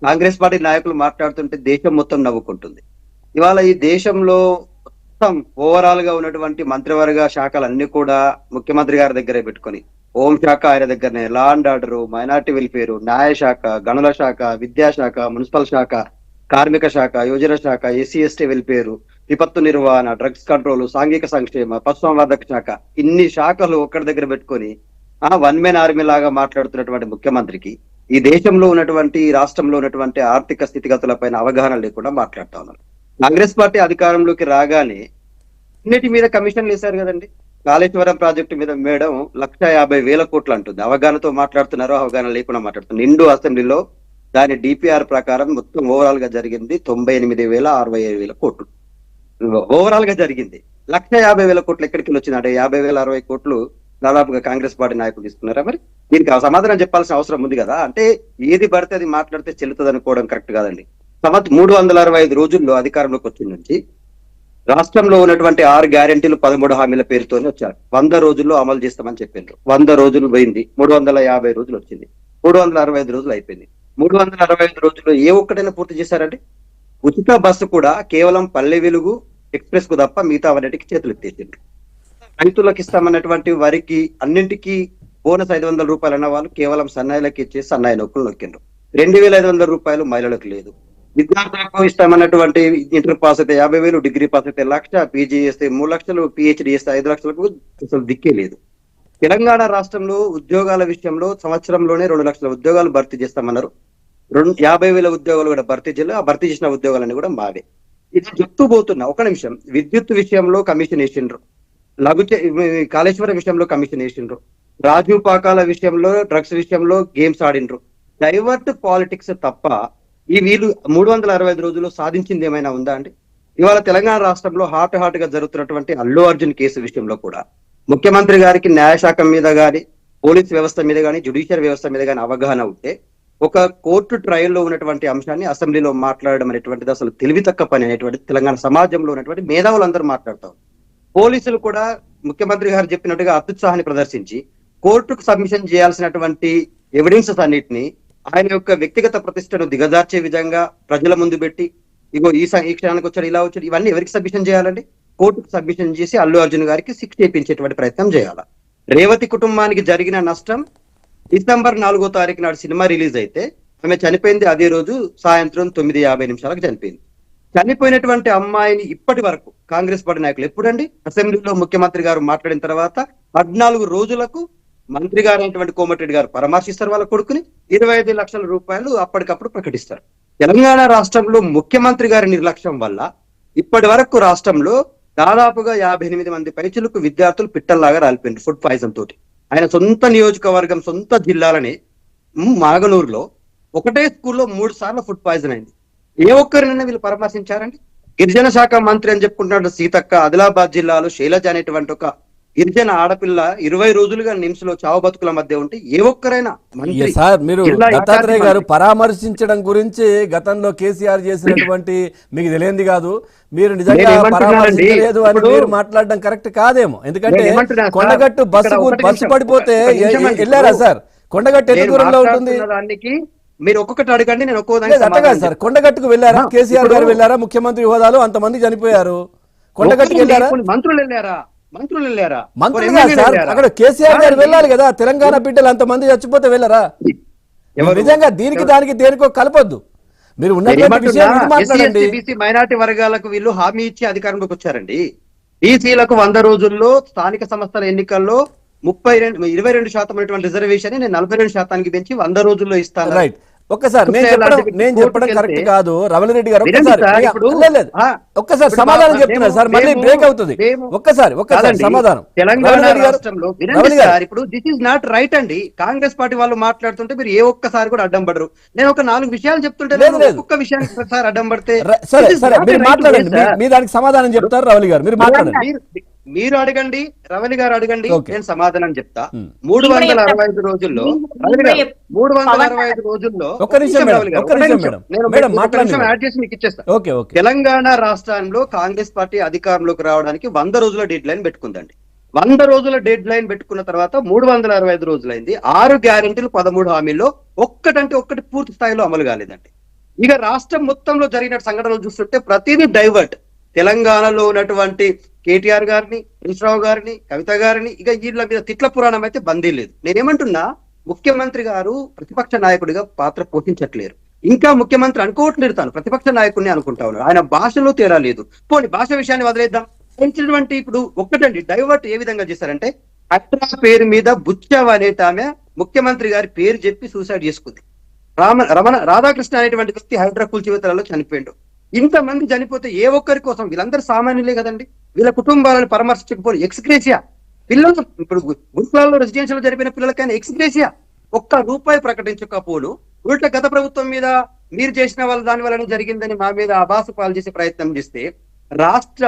Congress party నాయకులు మాట్లాడుతుంటే దేశం మొత్తం నవ్వుకుంటుంది. ఇవాళ ఈ దేశంలో మొత్తం ఓవరాల్ గా ఉన్నటువంటి మంత్రివర్గ శాఖలన్నీ కూడా ముఖ్యమంత్రి గారి దగ్గరే పెట్టుకొని, హోంశాఖ ఆయన దగ్గరనే, law and order, minority welfare, న్యాయశాఖ, గనుల శాఖ, విద్యాశాఖ, మున్సిపల్ శాఖ, కార్మిక శాఖ, యువజన శాఖ, ఎస్సీ ఎస్టీ వెల్ఫేర్, విపత్తు నిర్వహణ, డ్రగ్స్ కంట్రోల్, సాంఘిక సంక్షేమ, పశుసంవర్ధక శాఖ, ఇన్ని శాఖలు ఒక్కడి దగ్గర పెట్టుకొని వన్ మెన్ ఆర్మీ లాగా మాట్లాడుతున్నటువంటి ముఖ్యమంత్రికి ఈ దేశంలో ఉన్నటువంటి, రాష్ట్రంలో ఉన్నటువంటి ఆర్థిక స్థితిగతులపైన అవగాహన లేకుండా మాట్లాడుతా ఉన్నారు. కాంగ్రెస్ పార్టీ అధికారంలోకి రాగానే అన్నిటి మీద కమిషన్లు వేశారు కదండి. కాళేశ్వరం ప్రాజెక్టు మీద మేడం 1,50,000 కోట్లు అంటుంది. అవగాహనతో మాట్లాడుతున్నారో అవగాహన లేకుండా మాట్లాడుతున్నారు. నిండు అసెంబ్లీలో దాని డిపిఆర్ ప్రకారం మొత్తం ఓవరాల్ గా జరిగింది 98,067 కోట్లు. ఓవరాల్ గా జరిగింది. 1,50,000 కోట్లు ఎక్కడికి వచ్చింది అంటే 50,060 కోట్లు దాదాపుగా కాంగ్రెస్ పార్టీ నాయకులు తీసుకున్నారా? మరి దీనికి సమాధానం చెప్పాల్సిన అవసరం ఉంది కదా. అంటే ఏది పడితే అది మాట్లాడితే చెల్లుతుంది అనుకోవడం కరెక్ట్ కాదండి. 365 రోజుల్లో అధికారంలోకి వచ్చిన నుంచి రాష్ట్రంలో ఉన్నటువంటి 6 గ్యారెంటీలు 13 హామీల పేరుతోనే వచ్చారు. 100 రోజుల్లో అమలు చేస్తామని చెప్పిండ్రు. 100 రోజులు పోయింది, 350 రోజులు వచ్చింది, 365 రోజులు అయిపోయింది. 365 రోజుల్లో ఏ ఒక్కటైనా పూర్తి చేశారండి? ఉచిత బస్సు కూడా కేవలం పల్లె వెలుగు ఎక్స్ప్రెస్ కు తప్ప మిగతా వాటికి చేతులు ఎత్తేసిండ్రు. రైతులకు ఇస్తామన్నటువంటి వరికి అన్నింటికీ బోనస్ 500 రూపాయలు అన్న వాళ్ళు కేవలం సన్నాయిలకు ఇచ్చేసి సన్నాయి నొక్కులు నొక్కిండ్రు. 2,500 రూపాయలు మహిళలకు లేదు. విద్యార్థులకు ఇస్తామన్నటువంటి ఇంటర్ పాస్ అయితే 50,000, డిగ్రీ పాస్ అయితే 1,00,000, పీజీ చేస్తే 3 లక్షలు, పిహెచ్డి చేస్తే 5 లక్షలకు అసలు దిక్కే లేదు. తెలంగాణ రాష్ట్రంలో ఉద్యోగాల విషయంలో సంవత్సరంలోనే 2 లక్షల ఉద్యోగాలు భర్తీ చేస్తామన్నారు. 50,000 ఉద్యోగాలు కూడా భర్తీ చేయాలి. ఆ భర్తీ చేసిన ఉద్యోగాలన్నీ కూడా మావే. ఇది చెప్తూ పోతున్నా. ఒక నిమిషం. విద్యుత్ విషయంలో కమిషన్ వేసిండ్రు, కాళేశ్వరం విషయంలో కమిషన్ వేసిండ్రు, రాజీవ్ పాకాల విషయంలో, డ్రగ్స్ విషయంలో గేమ్స్ ఆడిండ్రు. డైవర్ట్ పాలిటిక్స్ తప్ప ఈ వీళ్ళు 365 రోజుల్లో సాధించింది ఏమైనా ఉందా అండి? ఇవాళ తెలంగాణ రాష్ట్రంలో హాట్ గా జరుగుతున్నటువంటి అల్లు అర్జున్ కేసు విషయంలో కూడా ముఖ్యమంత్రి గారికి న్యాయశాఖ మీద గాని, పోలీస్ వ్యవస్థ మీద గాని, జ్యుడిషియల్ వ్యవస్థ మీద గాని అవగాహన ఉంటే ఒక కోర్టు ట్రయల్లో ఉన్నటువంటి అంశాన్ని అసెంబ్లీలో మాట్లాడడం అనేటువంటిది అసలు తెలివి తక్కువ పని అనేటువంటి తెలంగాణ సమాజంలో ఉన్నటువంటి మేధావులందరూ మాట్లాడతారు. పోలీసులు కూడా ముఖ్యమంత్రి గారు చెప్పినట్టుగా అత్యుత్సాహాన్ని ప్రదర్శించి కోర్టుకు సబ్మిషన్ చేయాల్సినటువంటి ఎవిడెన్సెస్ అన్నిటిని ఆయన యొక్క వ్యక్తిగత ప్రతిష్టను దిగజార్చే విధంగా ప్రజల ముందు పెట్టి, ఇగో ఈ క్షణానికి వచ్చాడు, ఇలా వచ్చాడు, ఇవన్నీ ఎవరికి సబ్మిషన్ చేయాలండి? కోర్టుకు సబ్మిషన్ చేసి అల్లు అర్జున్ గారికి శిక్ష చేయించేటువంటి ప్రయత్నం చేయాలి. రేవతి కుటుంబానికి జరిగిన నష్టం డిసెంబర్ 4వ తారీఖు నాడు సినిమా రిలీజ్ అయితే ఆమె చనిపోయింది అదే రోజు సాయంత్రం 9:50 చనిపోయింది. చనిపోయినటువంటి అమ్మాయిని ఇప్పటి వరకు కాంగ్రెస్ పార్టీ నాయకులు ఎప్పుడండి అసెంబ్లీలో ముఖ్యమంత్రి గారు మాట్లాడిన తర్వాత 14 రోజులకు మంత్రి గారు అయినటువంటి కోమటిరెడ్డి గారు పరామర్శిస్తారు వాళ్ళ కొడుకుని, 25 లక్షల రూపాయలు అప్పటికప్పుడు ప్రకటిస్తారు. తెలంగాణ రాష్ట్రంలో ముఖ్యమంత్రి గారి నిర్లక్ష్యం వల్ల ఇప్పటి వరకు రాష్ట్రంలో దాదాపుగా 58 మంది పైచులకు విద్యార్థులు పిట్టల్లాగా రాలిపోయింది ఫుడ్ పాయిజన్ తోటి. ఆయన సొంత నియోజకవర్గం, సొంత జిల్లాలని మాగనూరులో ఒకటే స్కూల్లో 3 సార్లు ఫుడ్ పాయిజన్ అయింది. ఏ ఒక్కరినైనా వీళ్ళు పరామర్శించారండి? గిరిజన శాఖ మంత్రి అని చెప్పుకుంటున్న సీతక్క ఆదిలాబాద్ జిల్లాలో శైలజ అనేటువంటి ఒక గిరిజన ఆడపిల్ల 20 రోజులుగా నిమ్స్ లో చావు బతుకుల మధ్య ఉంటే ఏ ఒక్కరైనా మంత్రి సార్ మీరు దత్తాత్రేయ గారు పరామర్శించడం గురించి గతంలో కేసీఆర్ చేసినటువంటి మీకు తెలియంది కాదు. మీరు నిజంగా పరామర్శించలేదు అని మీరు మాట్లాడడం కరెక్ట్ కాదేమో. ఎందుకంటే కొండగట్టు బస్సు పడిపోతే వెళ్ళారా సార్? కొండగట్టు ఎంత దూరంలో ఉంటుంది? మీరు ఒక్కొక్కటి అడగండి, నేను ఒక్కొక్క సార్. కొండగట్టుకు వెళ్ళారా? కేసీఆర్ గారు వెళ్ళారా? ముఖ్యమంత్రి హోదాలో అంతమంది చనిపోయారు. కొండగట్టుకు వెళ్ళారా? మంత్రులు వెళ్ళారా? అక్కడ కేసీఆర్ గారు వెళ్ళాలి కదా. తెలంగాణ బిడ్డలు అంతమంది చచ్చిపోతే వెళ్ళరా? నిజంగా దీనికి దానికి దేనికో కలపొద్దు. మీరు బీసీ మైనార్టీ వర్గాలకు వీళ్ళు హామీ ఇచ్చి అధికారంలోకి వచ్చారండి. బీసీలకు 100 రోజుల్లో స్థానిక సంస్థల ఎన్నికల్లో 22% ఉన్నటువంటి రిజర్వేషన్ నేను 42% పెంచి 100 రోజుల్లో ఇస్తాను. రైట్. ఒక్కసారి నేను చెప్పడం కరెక్ట్ కాదు రవలిరెడ్డి గారు. ఒక్కసారి సమాధానం చెప్తున్నారు సార్, మళ్ళీ బ్రేక్ అవుతుంది. ఒక్కసారి సమాధానం. తెలంగాణ రాష్ట్రంలో ఇప్పుడు దిస్ ఇస్ నాట్ రైట్ అండి. కాంగ్రెస్ పార్టీ వాళ్ళు మాట్లాడుతుంటే మీరు ఏ ఒక్కసారి కూడా అడ్డం పడరు. నేను ఒక 4 విషయాలు చెప్తుంటే ఒక్క విషయానికి ఒకసారి అడ్డం పడితే మీరు మాట్లాడండి. మీ దానికి సమాధానం చెప్తారు రవలి గారు. మీరు మాట్లాడండి. మీరు అడగండి, రవలి గారు అడగండి, నేను సమాధానం చెప్తా. 365 రోజుల్లో 365 రోజుల్లో యాడ్ చేసి మీకు ఇచ్చేస్తా. తెలంగాణ రాష్ట్రంలో కాంగ్రెస్ పార్టీ అధికారంలోకి రావడానికి 100 రోజుల డెడ్ లైన్ పెట్టుకుందండి. 100 రోజుల డెడ్ లైన్ పెట్టుకున్న తర్వాత 365 రోజులైంది. 6 గ్యారెంటీలు 13 హామీల్లో ఒక్కటంటే ఒక్కటి పూర్తి స్థాయిలో అమలు కాలేదండి. ఇక రాష్ట్రం మొత్తంలో జరిగిన సంఘటనలు చూస్తుంటే ప్రతిదీ డైవర్ట్. తెలంగాణలో ఉన్నటువంటి కేటీఆర్ గారిని, హరీశ్రావు గారిని, కవిత గారిని, ఇక వీళ్ళ మీద తిట్ల పురాణం అయితే బందీ లేదు. నేనేమంటున్నా, ముఖ్యమంత్రి గారు ప్రతిపక్ష నాయకుడిగా పాత్ర పోషించట్లేరు. ఇంకా ముఖ్యమంత్రి అనుకోవట్లేదు, తాను ప్రతిపక్ష నాయకుడిని అనుకుంటా ఉన్నారు. ఆయన భాషలో తేడా లేదు. పోనీ భాష విషయాన్ని వదిలేద్దాం. ఇప్పుడు ఒక్కటండి, డైవర్ట్ ఏ విధంగా చేశారంటే, హైడ్రా పేరు మీద బుచ్చవ్ అనేట ఆమె ముఖ్యమంత్రి గారి పేరు చెప్పి సూసైడ్ చేసుకుంది. రాధాకృష్ణ అనేటువంటి వ్యక్తి హైడ్రా కూల్చివేతలలో చనిపోయిండు. ఇంతమంది చనిపోతే ఏ ఒక్కరి కోసం, వీళ్ళందరూ సామాన్యులే కదండి, వీళ్ళ కుటుంబాలను పరామర్శించకపోతే ఎక్స్గ్రేషియా, పిల్లలు ఇప్పుడు గురుకులాల్లో రెసిడెన్షియల్ జరిపిన పిల్లలకైనా ఎక్స్గ్రేషియా ఒక్క రూపాయి ప్రకటించకపోను, ఉల్టా గత ప్రభుత్వం మీద మీరు చేసిన వాళ్ళ దాని వలన జరిగిందని మా మీద అబాసు పాలు చేసే ప్రయత్నం చేస్తే రాష్ట్రం